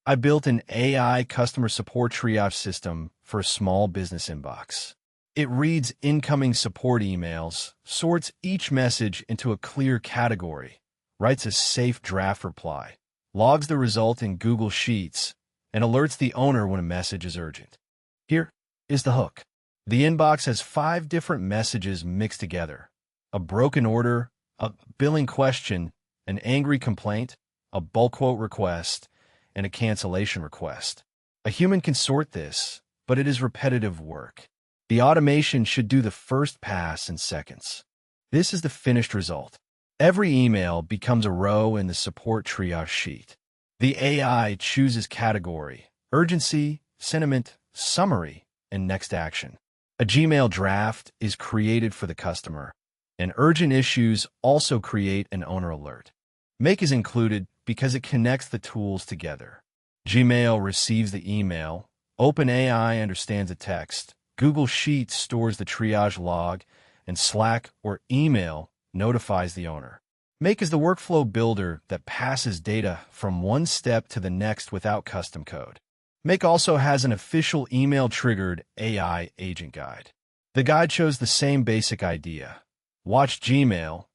I built an AI customer support triage system for a small business inbox. It reads incoming support emails, sorts each message into a clear category, writes a safe draft reply, logs the result in Google Sheets, and alerts the owner when a message is urgent. Here is the hook. The inbox has 5 different messages mixed together: a broken order, a billing question, an angry complaint, a bulk quote request, and a cancellation request. A human can sort this, but it is repetitive work. The automation should do the first pass in seconds. This is the finished result. Every email becomes a row in the support triage sheet. The AI chooses category, urgency, sentiment, summary, and next action. A Gmail draft is created for the customer, and urgent issues also create an owner alert. Make is included because it connects the tools together. Gmail receives the email, OpenAI understands the text, Google Sheets stores the triage log, and Slack or email notifies the owner. Make is the workflow builder that passes data from one step to the next without custom code. Make also has an official email-triggered AI agent guide. The guide shows the same basic idea. Watch Gmail,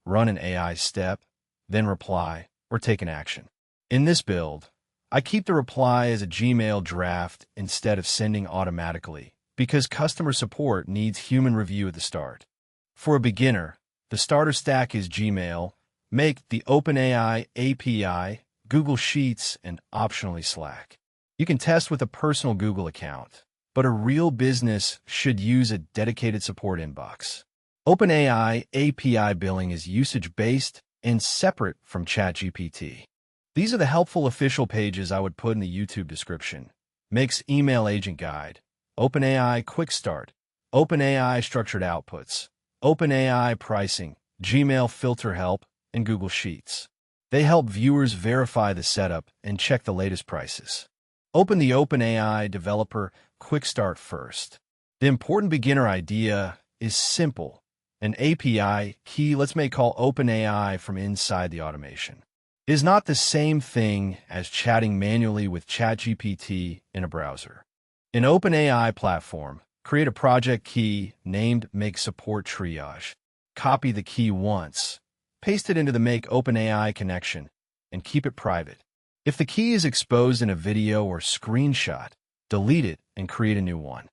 run an AI step, then reply, or take an action. In this build, I keep the reply as a Gmail draft instead of sending automatically, because customer support needs human review at the start. For a beginner, the starter stack is Gmail, Make, the OpenAI API, Google Sheets, and optionally Slack. You can test with a personal Google account, but a real business should use a dedicated support inbox. OpenAI API billing is usage-based and separate from ChatGPT. These are the helpful official pages I would put in the YouTube description. Make's email agent guide, OpenAI Quick Start, OpenAI Structured Outputs, OpenAI Pricing, Gmail Filter Help, and Google Sheets. They help viewers verify the setup and check the latest prices. Open the OpenAI Developer Quick Start first. The important beginner idea is simple. An API key lets Make call OpenAI from inside the automation. It is not the same thing as chatting manually with ChatGPT in a browser. In OpenAI platform, create a project key named Make Support Triage. Copy the key once, paste it into the Make OpenAI connection, and keep it private. If the key is exposed in a video or screenshot, delete it and create a new one.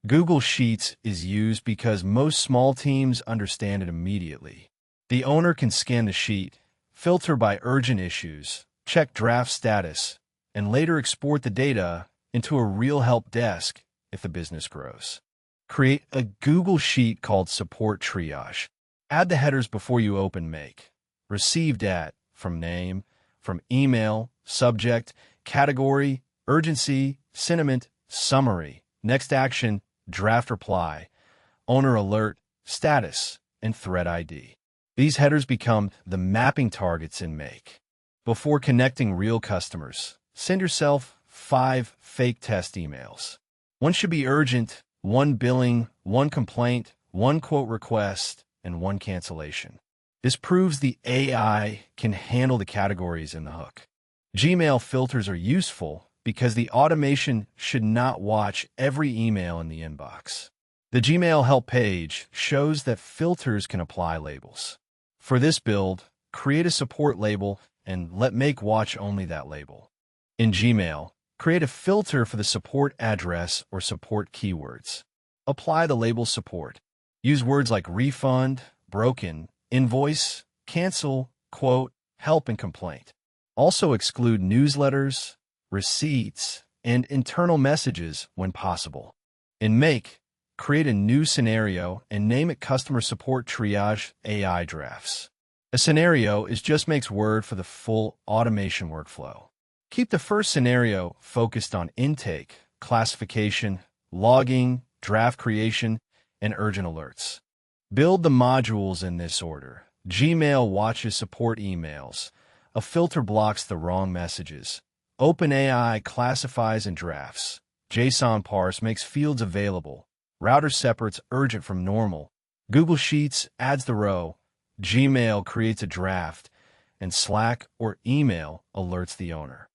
Google Sheets is used because most small teams understand it immediately. The owner can scan the sheet, filter by urgent issues, check draft status, and later export the data into a real help desk if the business grows. Create a Google Sheet called Support Triage. Add the headers before you open Make. Received at, from name, from email, subject, category, urgency, sentiment, summary, next action, draft reply, owner alert, status, and thread ID. These headers become the mapping targets in Make. Before connecting real customers, send yourself 5 fake test emails. One should be urgent, 1 billing, 1 complaint, 1 quote request, and 1 cancellation. This proves the AI can handle the categories in the hook. Gmail filters are useful because the automation should not watch every email in the inbox. The Gmail help page shows that filters can apply labels. For this build, create a support label and let Make watch only that label. In Gmail, create a filter for the support address or support keywords. Apply the label support. Use words like refund, broken, invoice, cancel, quote, help, and complaint. Also exclude newsletters, receipts, and internal messages when possible. In Make, create a new scenario and name it Customer Support Triage AI Drafts. A scenario is just Make's word for the full automation workflow. Keep the first scenario focused on intake, classification, logging, draft creation, and urgent alerts. Build the modules in this order. Gmail watches support emails. A filter blocks the wrong messages. OpenAI classifies and drafts. JSON parse makes fields available. Router separates urgent from normal. Google Sheets adds the row. Gmail creates a draft. And Slack or email alerts the owner.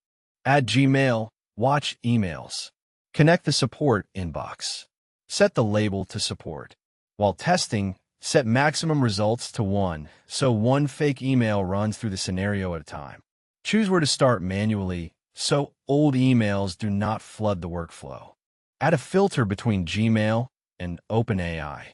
Add Gmail, watch emails. Connect the support inbox. Set the label to support. While testing, set maximum results to 1, so one fake email runs through the scenario at a time. Choose where to start manually, so old emails do not flood the workflow. Add a filter between Gmail and OpenAI.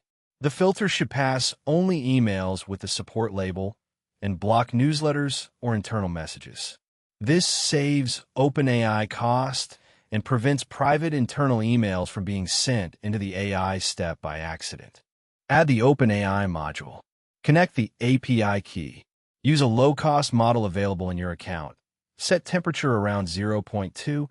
The filter should pass only emails with the support label and block newsletters or internal messages. This saves OpenAI cost and prevents private internal emails from being sent into the AI step by accident. Add the OpenAI module. Connect the API key. Use a low-cost model available in your account. Set temperature around 0.2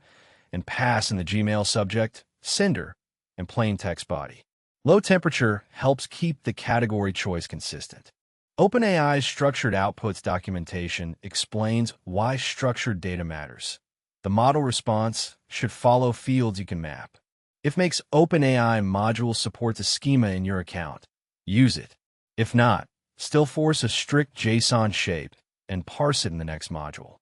and pass in the Gmail subject, sender, and plain text body. Low temperature helps keep the category choice consistent. OpenAI's structured outputs documentation explains why structured data matters. The model response should follow fields you can map. If makes OpenAI module supports a schema in your account, use it. If not, still force a strict JSON shape and parse it in the next module.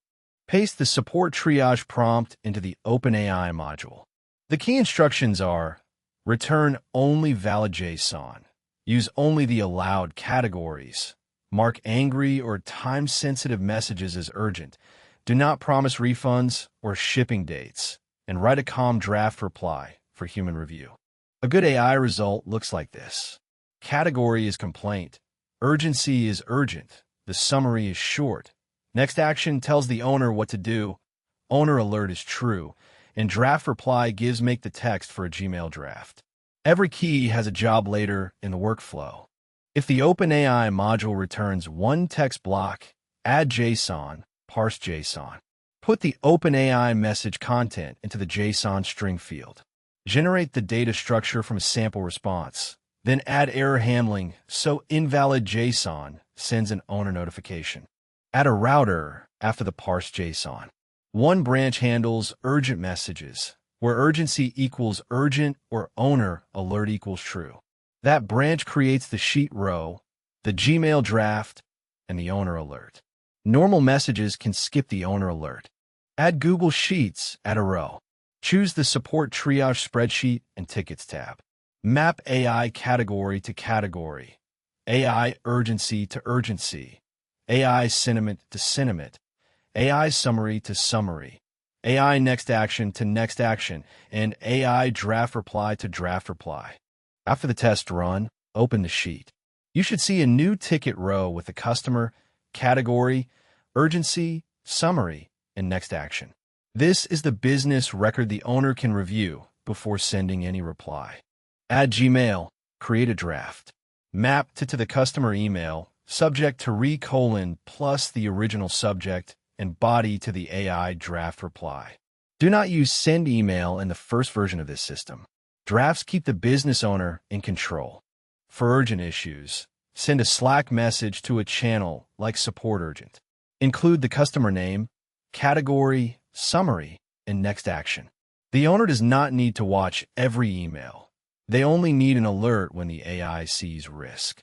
Paste the support triage prompt into the OpenAI module. The key instructions are: return only valid JSON, use only the allowed categories, mark angry or time-sensitive messages as urgent, do not promise refunds or shipping dates, and write a calm draft reply for human review. A good AI result looks like this. Category is complaint. Urgency is urgent. The summary is short. Next action tells the owner what to do. Owner alert is true. And draft reply gives make the text for a Gmail draft. Every key has a job later in the workflow. If the OpenAI module returns one text block, add JSON, Parse JSON. Put the OpenAI message content into the JSON string field. Generate the data structure from a sample response. Then add error handling so invalid JSON sends an owner notification. Add a router after the Parse JSON. One branch handles urgent messages, where urgency equals urgent or owner alert equals true. That branch creates the sheet row, the Gmail draft, and the owner alert. Normal messages can skip the owner alert. Add Google Sheets at a row. Choose the Support Triage Spreadsheet and Tickets tab. Map AI category to category, AI urgency to urgency, AI sentiment to sentiment, AI summary to summary, AI next action to next action, and AI draft reply to draft reply. After the test run, open the sheet. You should see a new ticket row with the customer, category, urgency, summary, and next action. This is the business record the owner can review before sending any reply. Add Gmail, create a draft. Map to the customer email, subject to plus the original subject, and body to the AI draft reply. Do not use send email in the first version of this system. Drafts keep the business owner in control. For urgent issues, send a Slack message to a channel like Support Urgent. Include the customer name, category, summary, and next action. The owner does not need to watch every email. They only need an alert when the AI sees risk.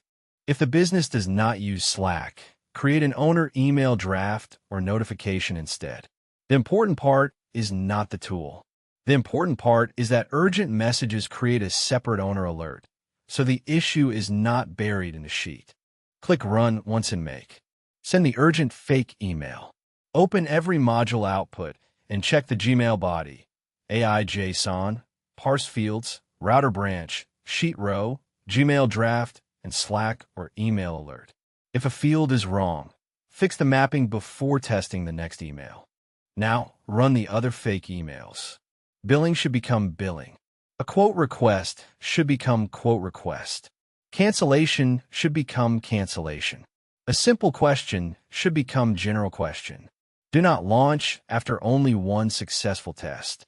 If the business does not use Slack, create an owner email draft or notification instead. The important part is not the tool. The important part is that urgent messages create a separate owner alert, so the issue is not buried in the sheet. Click Run once and make. Send the urgent fake email. Open every module output and check the Gmail body, AI JSON, parse fields, router branch, sheet row, Gmail draft, and Slack or email alert. If a field is wrong, fix the mapping before testing the next email. Now, run the other fake emails. Billing should become billing. A quote request should become quote request. Cancellation should become cancellation. A simple question should become general question. Do not launch after only one successful test.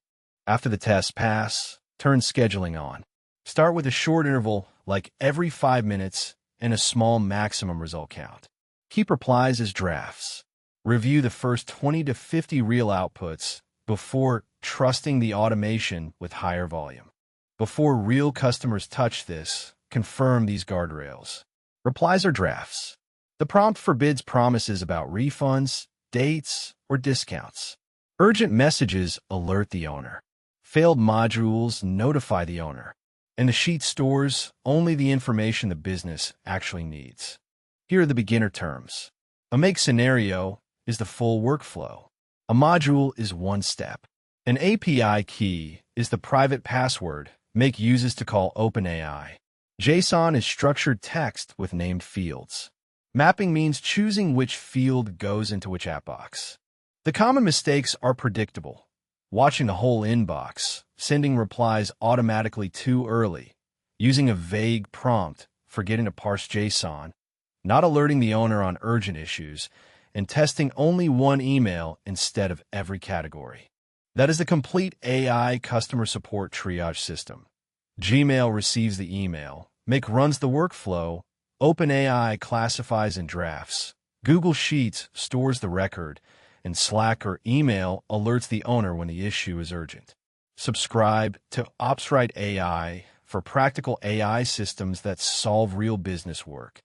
After the tests pass, turn scheduling on. Start with a short interval, like every 5 minutes, and a small maximum result count. Keep replies as drafts. Review the first 20 to 50 real outputs before trusting the automation with higher volume. Before real customers touch this, confirm these guardrails. Replies are drafts. The prompt forbids promises about refunds, dates, or discounts. Urgent messages alert the owner. Failed modules notify the owner. And the sheet stores only the information the business actually needs. Here are the beginner terms. A make scenario is the full workflow. A module is one step. An API key is the private password Make uses to call OpenAI. JSON is structured text with named fields. Mapping means choosing which field goes into which app box. The common mistakes are predictable. Watching the whole inbox, sending replies automatically too early, using a vague prompt, forgetting to parse JSON, not alerting the owner on urgent issues, and testing only one email instead of every category. That is the complete AI customer support triage system. Gmail receives the email, Make runs the workflow, OpenAI classifies and drafts, Google Sheets stores the record, and Slack or email alerts the owner when the issue is urgent. Subscribe to OpsRight AI for practical AI systems that solve real business work.